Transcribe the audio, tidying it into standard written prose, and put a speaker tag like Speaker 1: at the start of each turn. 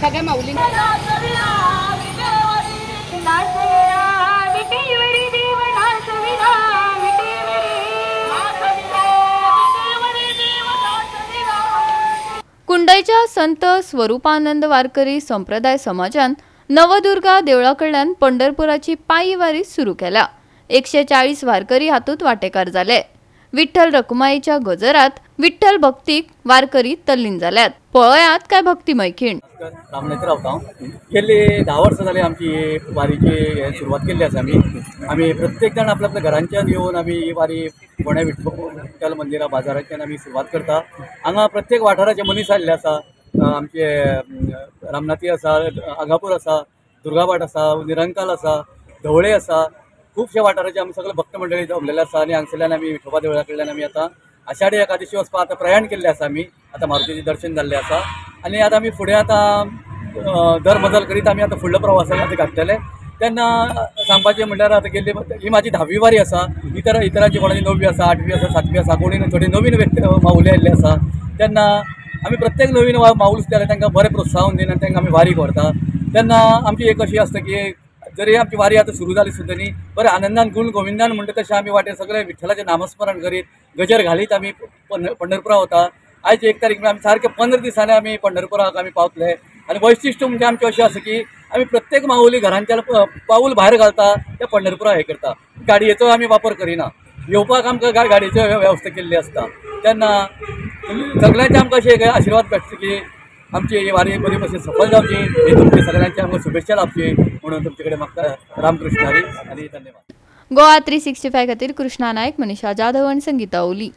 Speaker 1: सगळ्या माऊली
Speaker 2: कुंडईच्या संत स्वरूपानंद वारकरी संप्रदाय समाजान नवदुर्गा देवळाकडल्यान पंढरपुराची पायी वारी सुरू केल्या। 140 वारकरी हातूंत वांटेकार जाले। विठ्ठल रखुमाईच्या गजरात विठ्ठल भक्तीक वारकरी तल्लीन जाल्यात। पळयात काय भक्तिमय खीण।
Speaker 3: रामनेत्र रावता गेली 10 वर्सां जाली आमची वारीची सुरवात केल्ली आसा। आमी प्रत्येक जाण आपल्या घरांच्यान येवन आमी ही वारी फोंड्या विठ्ठल मंदिरा बाजाराच्यान आमी सुरवात करता। हांगा प्रत्येक वाठाराचे मनीस आयिल्ले आसा। आमचे रामनाथी आसा, आगापूर आसा, दुर्गाबाट आसा, निरंकाल आसा, धवळे आसा, खूबशे वाठाराचे आमी सगळे भक्त मंडळी जमलेले आसा। आनी हांगसरल्यान आमी विठोबा देवळा कडल्यान आमी आतां आषाढी एकादशी वचपाक आतां प्रयाण केल्लें आसा। आमी आतां मारुतीचें दर्शन जाल्लें आसा आनी आतां आमी फुडें आतां दर मजल करीत आमी आतां फुडल्या प्रवासाक आतां घातलेले। तेन्ना सांगपाचें म्हणल्यार आतां गेल्ली ही म्हाजी 10वी वारी आसा। इतरांची कोणाची 9वी आसा, 8वी आसा, 7वी आसा, कोणी थोडी नवीन व्यक्ती माऊली आयिल्ले आसा। तेन्ना आमी प्रत्येक नवीन माऊल जाल्यार तांकां बरें प्रोत्साहन दिवन तांकां आमी वारी करता। तेन्ना आमची एक अशी आसता की जरी आमची वारी आतां सुरू जाली सुद्दां न्ही बरें आनंदान गुण गोविंदान म्हणटा तशें आमी वाटेर सगळे विठ्ठलाचें नामस्मरण करीत गजर घालीत आमी पंढरपुरा वता। आयज 1 तारीख आमी सारके 15 दिसांनी आमी पंढरपुराक आमी पावतले। आनी वैशिश्ट्य म्हणजे आमचें अशें आसा की आमी प्रत्येक माऊली घरांच्या पाऊल भायर घालता ते पंढरपुरा हें करता। गाडयेचो आमी वापर करिना। येवपाक आमकां गाडयेची वेवस्था केल्ली आसता। तेन्ना सगळ्यांचे आमकां अशें आशिर्वाद भेटता की आमची ही वारी बरी भशेन सफल जावची, ही तुमची सगळ्यांची आमकां शुभेच्छा लाभची म्हणून तुमचे कडेन मागता। रामकृष्ण हरी आनी धन्यवाद।
Speaker 2: गोवा 365 खातीर कृष्णा नायक, मनीषा जाधव आनी संगीता ओली।